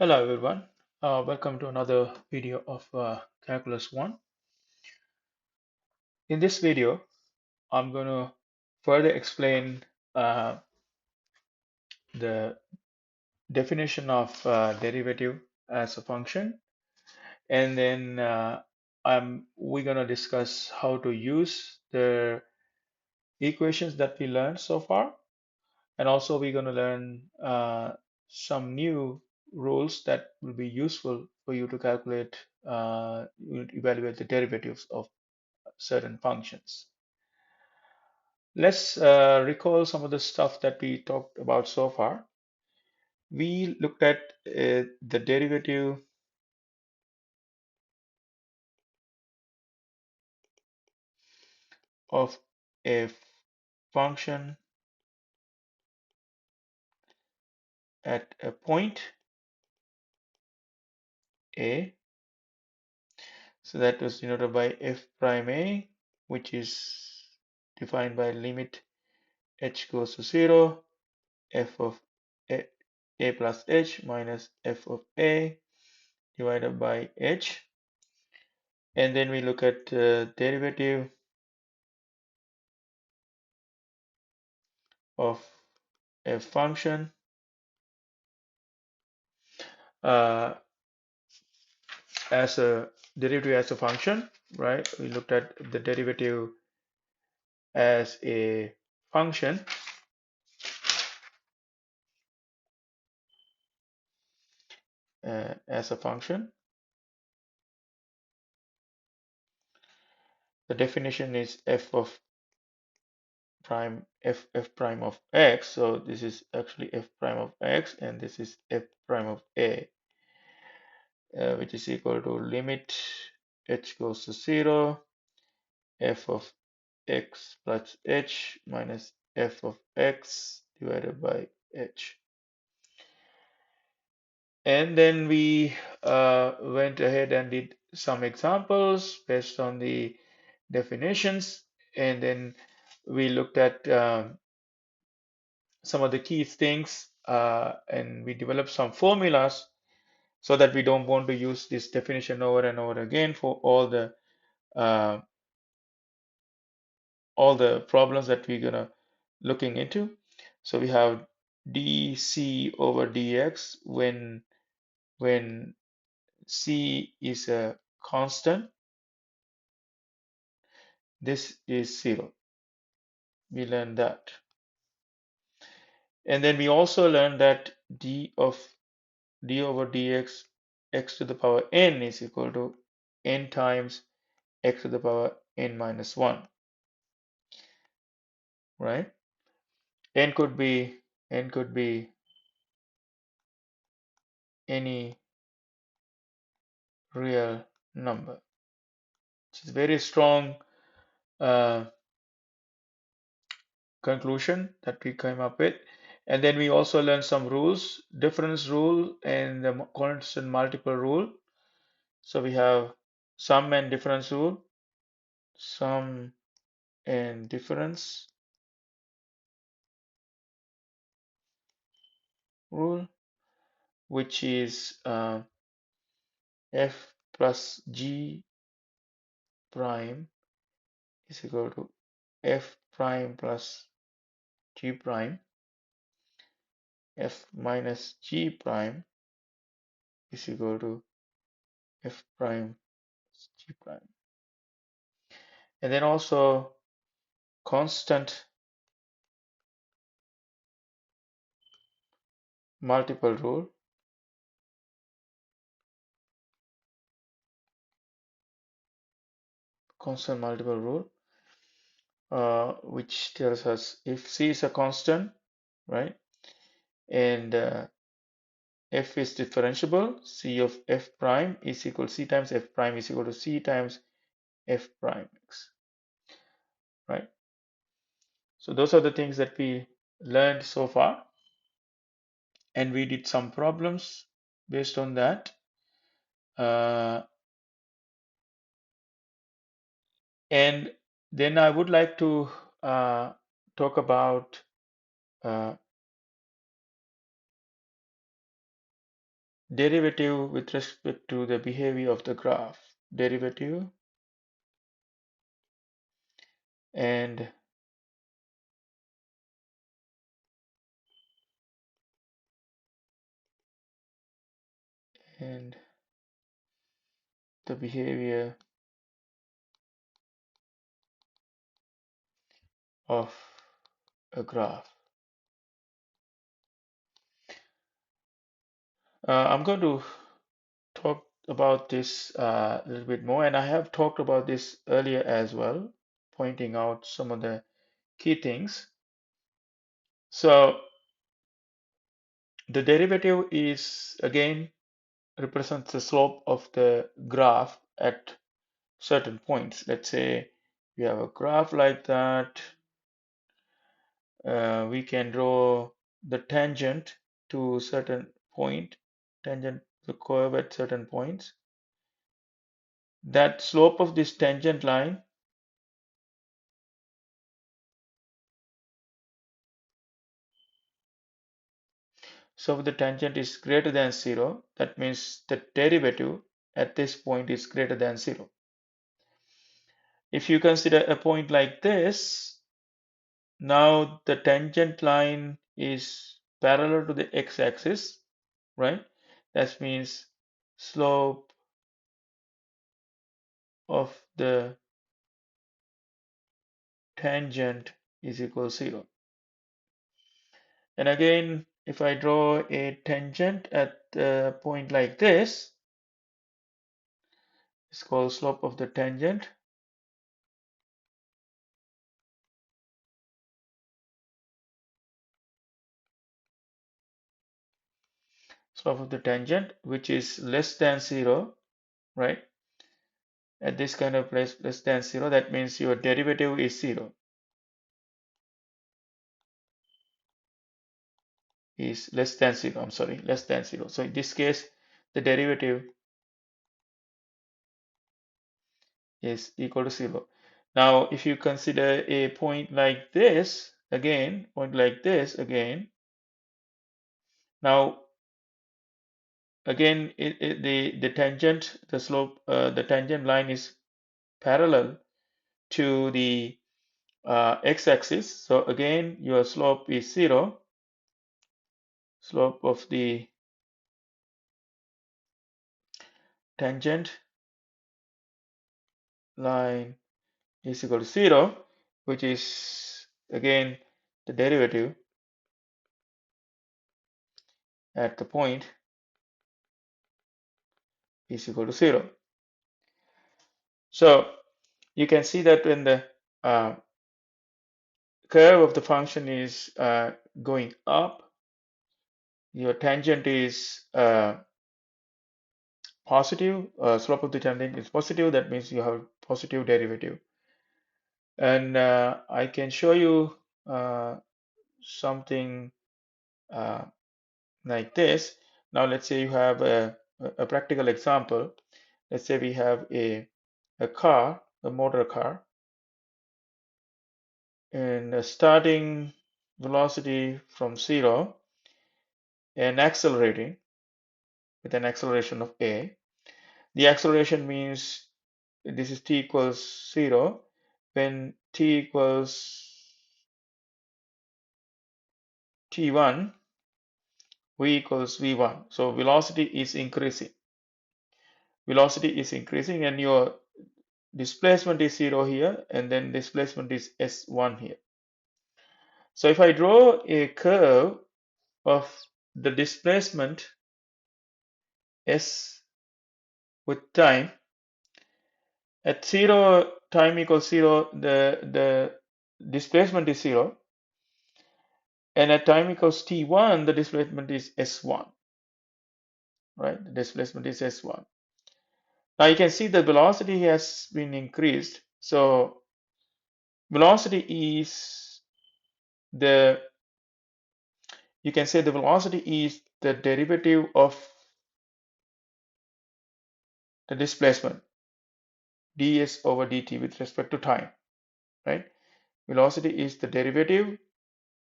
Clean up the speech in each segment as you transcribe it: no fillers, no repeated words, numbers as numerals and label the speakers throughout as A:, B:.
A: Hello everyone, welcome to another video of Calculus 1. In this video, I'm going to further explain uh, the definition of derivative as a function, and then we're going to discuss how to use the equations that we learned so far, and also we're going to learn some new rules that will be useful for you to calculate, evaluate the derivatives of certain functions. Let's recall some of the stuff that we talked about so far. We looked at the derivative of a function at a point A. So that was denoted by f prime A, which is defined by limit h goes to 0, f of a plus h minus f of a divided by h. And then we look at derivative of a function uh, as a derivative as a function, right? We looked at the derivative as a function as a function. The definition is f prime of x. So this is actually f prime of x, and this is f prime of a, which is equal to limit h goes to 0, f of x plus h minus f of x divided by h. And then we went ahead and did some examples based on the definitions. And then we looked at some of the key things, and we developed some formulas so that we don't want to use this definition over and over again for uh, all the problems that we're gonna looking into. So we have dc over dx when c is a constant. This is 0. We learned that. And then we also learned that d over dx x to the power n is equal to n times x to the power n minus 1, right? n could be any real number. It's a very strong uh, conclusion that we came up with. And then we also learned some rules, difference rule and the constant multiple rule. So we have sum and difference rule, sum and difference rule, which is f plus g prime is equal to f prime plus g prime, f minus g prime is equal to f prime g prime. And then also constant multiple rule, constant multiple rule, which tells us if c is a constant, right, and f is differentiable, c of f prime is equal c times f prime is equal to c times f prime x, right? So those are the things that we learned so far, and we did some problems based on that. Uh, and then I would like to talk about uh, derivative with respect to the behavior of the graph. Derivative and and the behavior of a graph. I'm going to talk about this a little bit more, and I have talked about this earlier as well, pointing out some of the key things. So the derivative is again represents the slope of the graph at certain points. Let's say we have a graph like that. We can draw the tangent to certain point, tangent the curve at certain points. That slope of this tangent line, so if the tangent is greater than 0, that means the derivative at this point is greater than 0. If you consider a point like this, now the tangent line is parallel to the x-axis, right? That means slope of the tangent is equal to 0. And again, if I draw a tangent at a point like this, it's called slope of the tangent. Slope of the tangent, which is less than 0, right? At this kind of place, less than 0, that means your derivative is 0. Is less than 0, I'm sorry, less than 0. So in this case, the derivative is equal to 0. Now, if you consider a point like this, again, now again, the tangent, the slope, the tangent line is parallel to the x-axis. So again, your slope is 0. Slope of the tangent line is equal to 0, which is again the derivative at the point is equal to 0. So you can see that when the uh, curve of the function is going up, your tangent is positive, slope of the tangent is positive, that means you have positive derivative. And I can show you something uh, like this. Now let's say you have a practical example. Let's say we have a car, a motor car, and starting velocity from 0 and accelerating with an acceleration of a. The acceleration means this is t equals 0. When t equals t1, v equals v1. So velocity is increasing. Velocity is increasing, and your displacement is 0 here, and then displacement is s1 here. So if I draw a curve of the displacement s with time, at 0, time equals 0, the displacement is 0, and at time equals t1, the displacement is s1, right? The displacement is s1. Now you can see the velocity has been increased. So velocity is the, you can say the velocity is the derivative of the displacement ds over dt with respect to time, right? Velocity is the derivative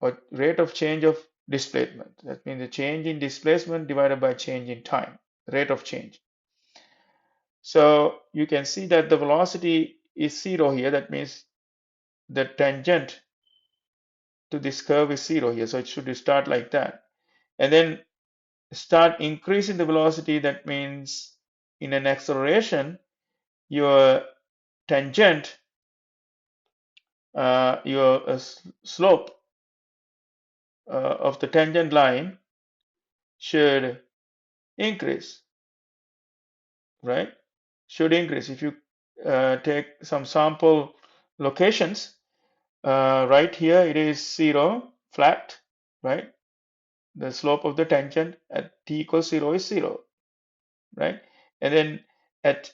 A: or rate of change of displacement. That means the change in displacement divided by change in time, rate of change. So you can see that the velocity is zero here. That means the tangent to this curve is zero here. So it should start like that. And then start increasing the velocity. That means in an acceleration, your tangent, your slope of the tangent line should increase, right? Should increase. If you take some sample locations, right here it is zero, flat, right? The slope of the tangent at t equals zero is zero, right? And then at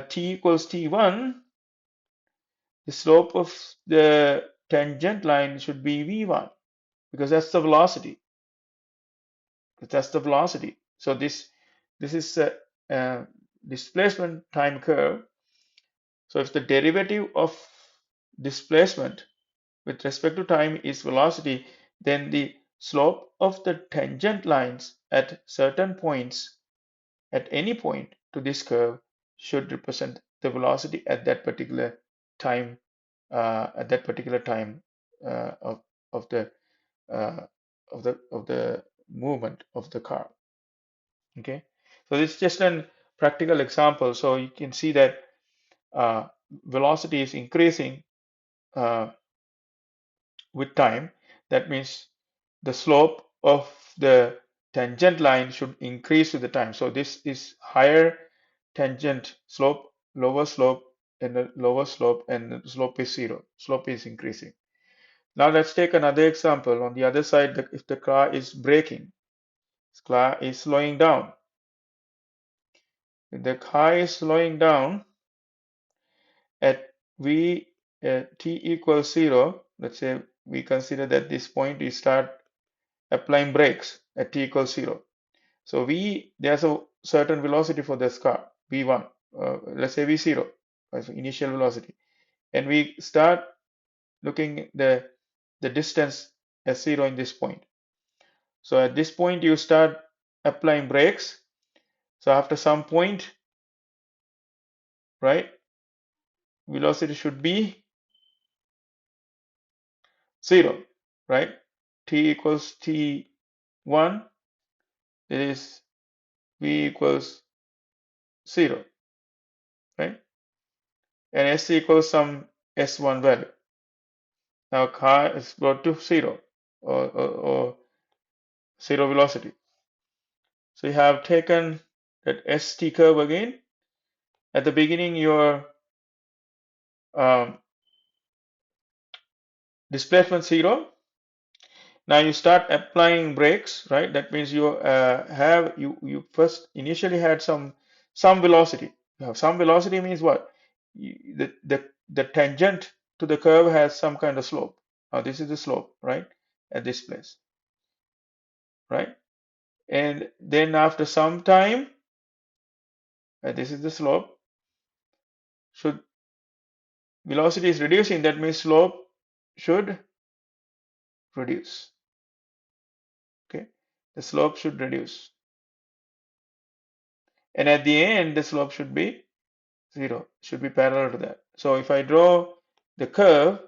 A: t equals t1, the slope of the tangent line should be v1 because that's the velocity. That's the velocity. So this is a displacement time curve. So if the derivative of displacement with respect to time is velocity, then the slope of the tangent lines at certain points, at any point to this curve, should represent the velocity at that particular time, uh, of of the uh, of the movement of the car. Okay, so this is just a practical example. So you can see that uh, velocity is increasing uh, with time. That means the slope of the tangent line should increase with the time. So this is higher tangent slope, lower slope, and the lower slope, and the slope is zero. Slope is increasing. Now let's take another example. On the other side, if the car is braking, the car is slowing down. If the car is slowing down at v t equals zero, let's say we consider that this point is start applying brakes at t equals zero. So there's a certain velocity for this car, v1, let's say v0, as initial velocity, and we start looking the distance as zero in this point. So at this point you start applying brakes. So after some point, right, velocity should be zero, right? T equals t1, it is v equals zero, right? And s equals some s1 value. Now car is brought to zero, or zero velocity. So you have taken that st curve again. At the beginning, your um, displacement zero. Now you start applying brakes, right? That means you you first initially had some velocity. You have some velocity means what? The tangent to the curve has some kind of slope. Now this is the slope, right? At this place, right? And then after some time, this is the slope. Should velocity is reducing, that means slope should reduce. Okay, the slope should reduce, and at the end, the slope should be zero, should be parallel to that. So if I draw the curve,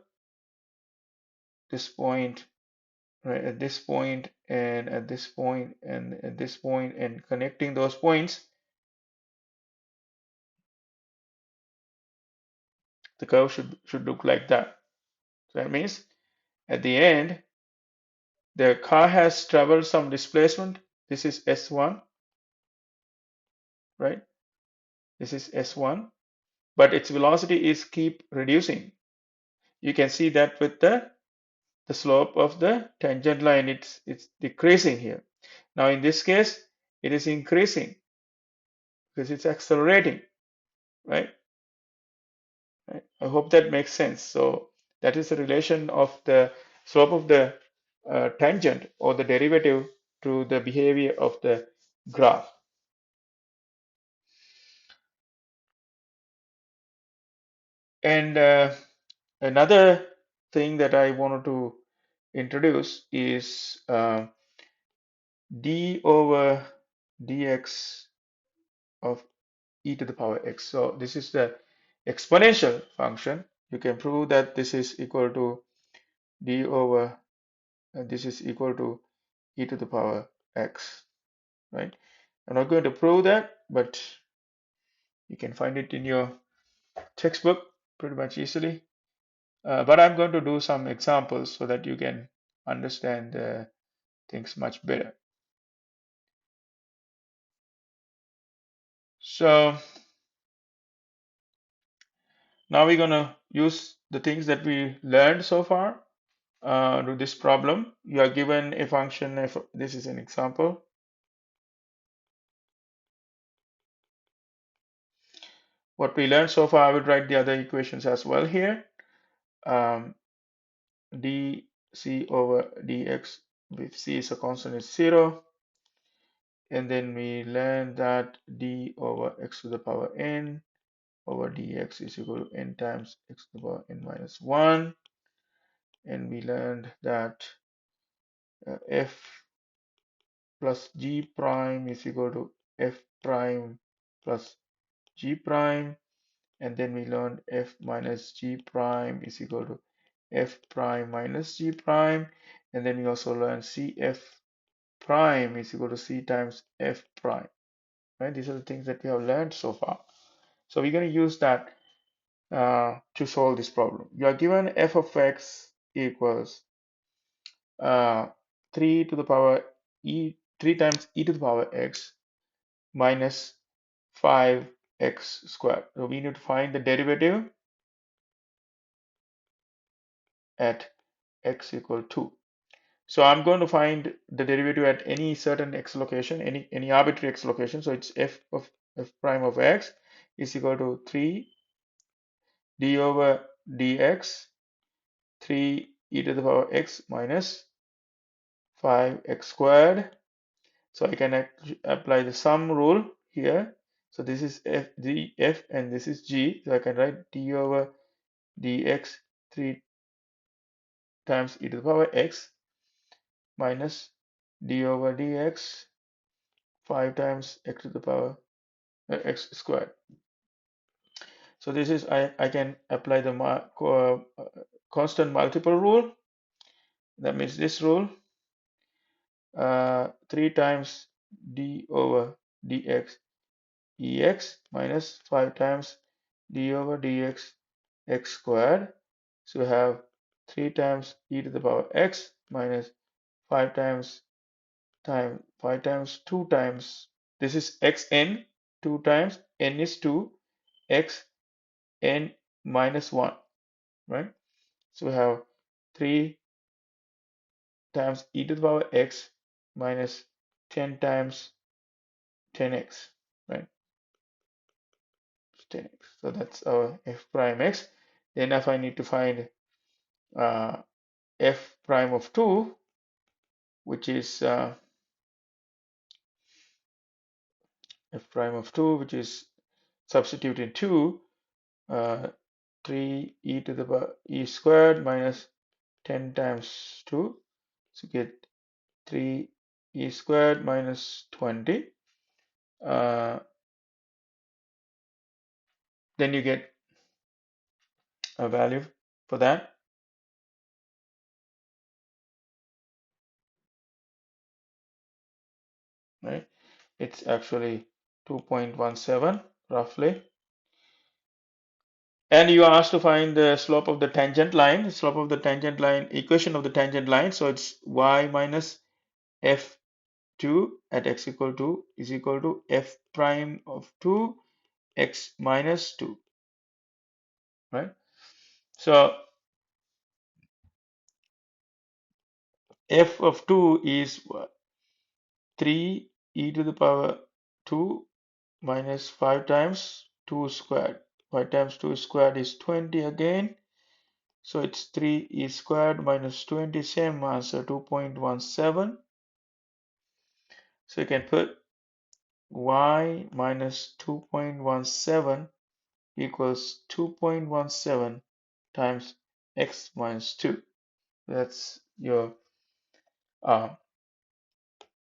A: this point, right, at this point, and at this point, and at this point, and connecting those points, the curve should look like that. So that means at the end, the car has traveled some displacement. This is S1, right? This is S1, but its velocity is keep reducing. You can see that with the slope of the tangent line, it's decreasing here. Now in this case, it is increasing because it's accelerating, right? Right? I hope that makes sense. So that is the relation of the slope of the tangent or the derivative to the behavior of the graph. And another thing that I wanted to introduce is d over dx of e to the power x. So this is the exponential function. You can prove that this is equal to d over this is equal to e to the power x, right? I'm not going to prove that, but you can find it in your textbook pretty much easily. But I'm going to do some examples so that you can understand things much better. So now we're going to use the things that we learned so far to this problem. You are given a function, if this is an example. What we learned so far, I would write the other equations as well here. Um, dc over dx with c is a constant is 0. And then we learned that d over x to the power n over dx is equal to n times x to the power n minus 1. And we learned that f plus g prime is equal to f prime plus g prime. And then we learned f minus g prime is equal to f prime minus g prime. And then we also learned cf prime is equal to c times f prime. Right? These are the things that we have learned so far. So we're going to use that to solve this problem. You are given f of x equals uh, 3 to the power 3 times e to the power x minus 5x squared. So we need to find the derivative at x equal 2. So I'm going to find the derivative at any certain x location, any arbitrary x location. So it's f of f prime of x is equal to 3 d over dx 3 e to the power x minus 5x squared. So I can apply the sum rule here. So this is f d f and this is g. So I can write d over dx 3 times e to the power x minus d over dx 5 times x to the power x squared. So this is I can apply the constant multiple rule. That means this rule 3 times d over dx ex minus 5 times d over dx x squared. So we have 3 times e to the power x minus 5 times 5 times 2 times this is xn 2 times n is 2 x n minus 1, right? So we have 3 times e to the power x minus 10 times 10x, right? 10x. So that's our f prime x. Then if I need to find uh, f prime of 2, which is f prime of 2, which is substitute in 2, 3 e to the power e squared minus 10 times 2. So get 3 e squared minus 20. Then you get a value for that. Right? It's actually 2.17 roughly. And you are asked to find the slope of the tangent line, equation of the tangent line. So it's y minus f2 at x equal to is equal to f prime of 2 x minus 2, right? So f of 2 is 3 e to the power 2 minus 5 times 2 squared. 5 times 2 squared is 20 again. So it's 3 e squared minus 20, same answer, 2.17. So you can put y minus 2.17 equals 2.17 times x minus 2. That's your uh,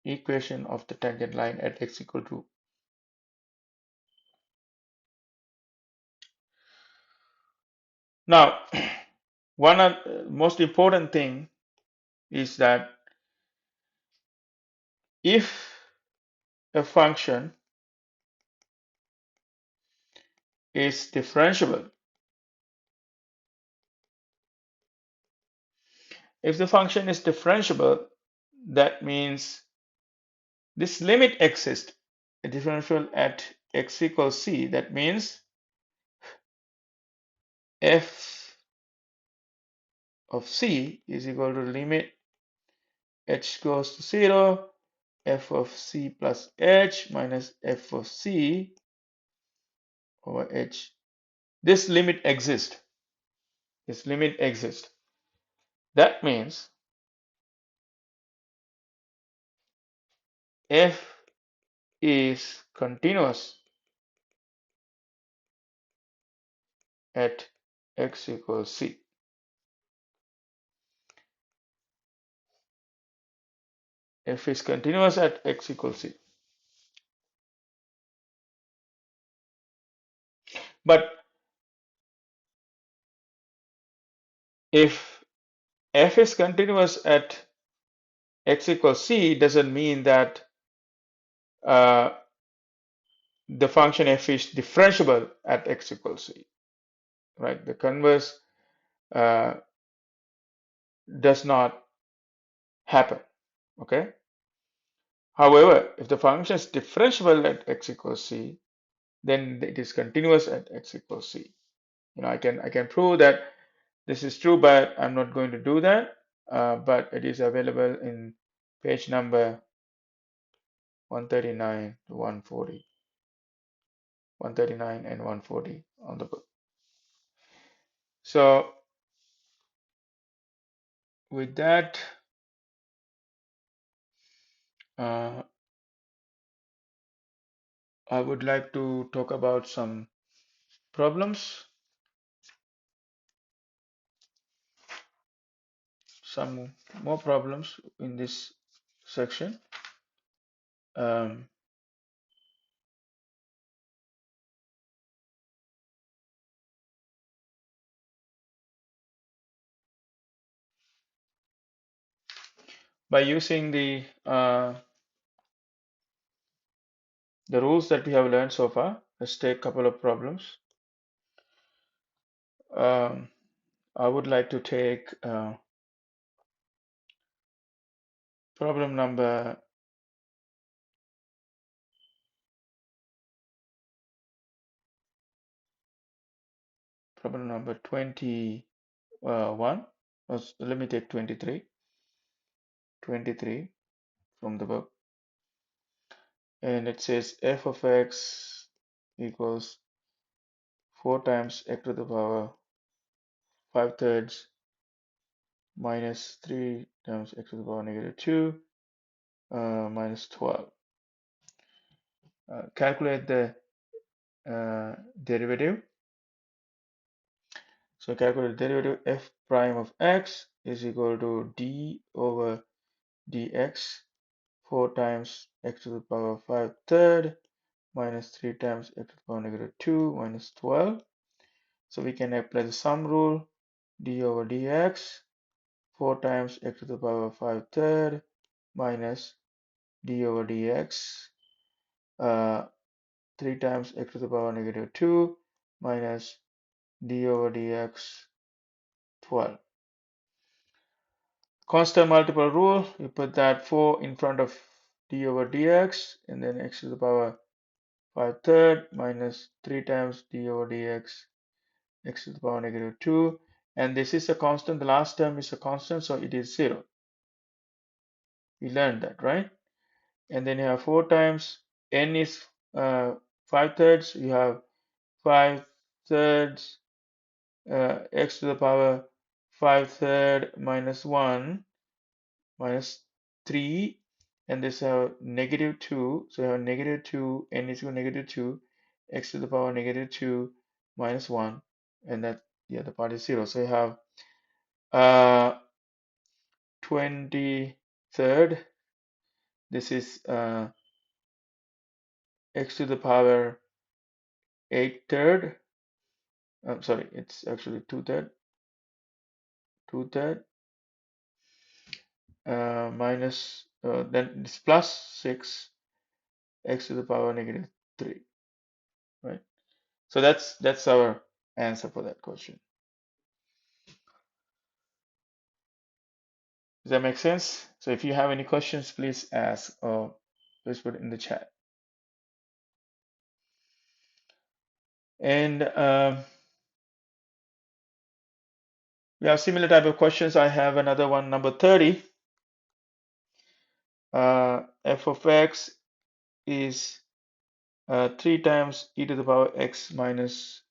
A: equation of the tangent line at x equal to. Now, one of the most important thing is that if a function is differentiable, if the function is differentiable, that means this limit exists, a differential at x equals c. That means f of c is equal to limit h goes to 0, f of c plus h minus f of c over h. This limit exists. This limit exists. That means f is continuous at x equals c. F is continuous at x equals c. But if f is continuous at x equals c, doesn't mean that uh, the function f is differentiable at x equals c, right? The converse uh, does not happen, okay? However, if the function is differentiable at x equals c, then it is continuous at x equals c. I can prove that this is true, but I'm not going to do that. But it is available in page number 139 to 140, 139 and 140 on the book. So with that, uh, I would like to talk about some problems, some more problems in this section. Um, by using the rules that we have learned so far, let's take a couple of problems. Um, I would like to take problem number 21. Let me take 23 from the book. And it says f of x equals 4 times x to the power 5 thirds minus 3 times x to the power negative 2 minus 12. Calculate the derivative. So calculate the derivative. F prime of x is equal to d over dx 4 times x to the power 5 third minus 3 times x to the power negative 2 minus 12. So we can apply the sum rule. D over dx 4 times x to the power 5 third minus d over dx 3 times x to the power negative 2 minus d over dx 12. Constant multiple rule, you put that 4 in front of d over dx and then x to the power 5 third minus 3 times d over dx x to the power negative 2, and this is a constant. The last term is a constant, so it is 0. We learned that, right? And then you have 4 times n is 5 thirds, you have 5 thirds x to the power 5 third minus 1 minus 3, and this have negative 2, so you have negative 2, n is equal to negative 2, x to the power negative 2 minus 1, and that the other part is 0. So you have 23rd. This is x to the power 8 third. I'm sorry, it's actually 2 third, 2 third minus then it's plus 6 x to the power negative 3, right? So that's our answer for that question. Does that make sense? So if you have any questions, please ask or please put it in the chat. And we have similar type of questions. I have another one, number 30. F of x is 3 times e to the power x minus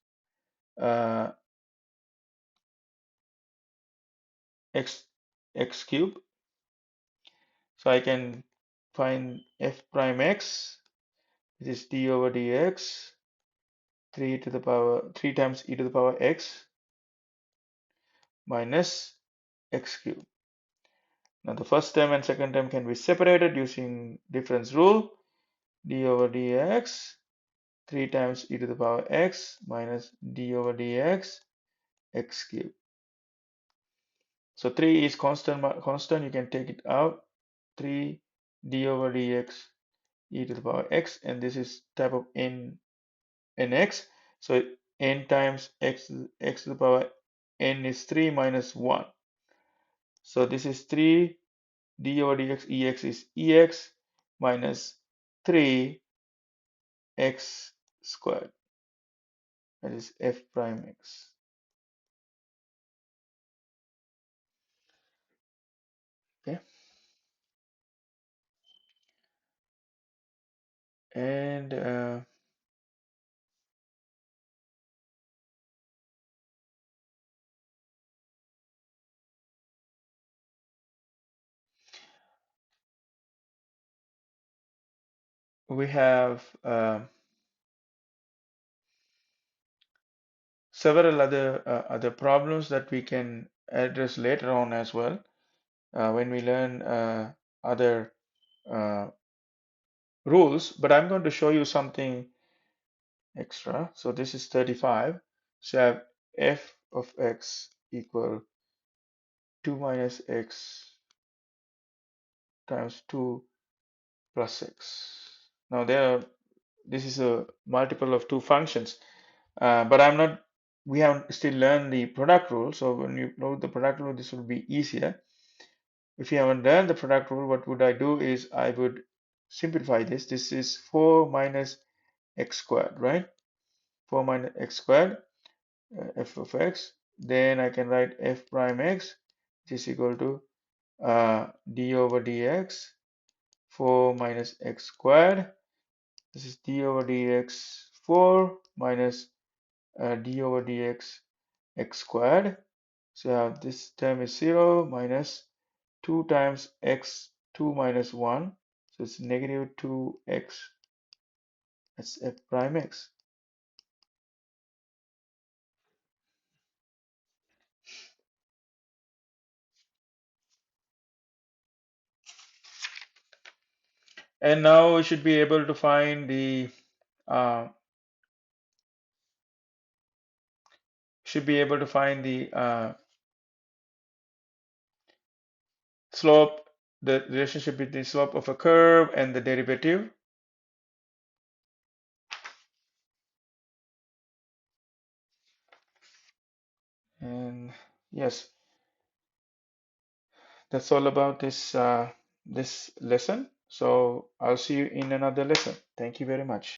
A: uh, x cube. So I can find f prime x, which is d over dx, 3 times e to the power x minus x cube. Now the first term and second term can be separated using difference rule. D over dx, 3 times e to the power x minus d over dx, x cube. So 3 is constant, you can take it out. 3 d over dx e to the power x, and this is type of nx. So n times x to the power n is 3 minus 1. So this is 3 d over dx, ex is ex minus 3 x squared. That is f prime x. Okay, and we have several other problems that we can address later on as well when we learn other uh, rules. But I'm going to show you something extra. So this is 35. So I have f of x equal 2 minus x times 2 plus x. Now this is a multiple of two functions, but we haven't still learned the product rule. So when you know the product rule, this will be easier. If you haven't learned the product rule, what would I do is I would simplify this. This is 4 minus x squared, right? 4 minus x squared, f of x. Then I can write f prime x, which is equal to d over dx, 4 minus x squared. This is d over dx 4 minus d over dx x squared. So this term is 0 minus 2 times x 2 minus 1. So it's negative 2x. That's f prime x. And now we should be able to find the uh, slope, the relationship between slope of a curve and the derivative. And yes, that's all about this lesson. So I'll see you in another lesson. Thank you very much.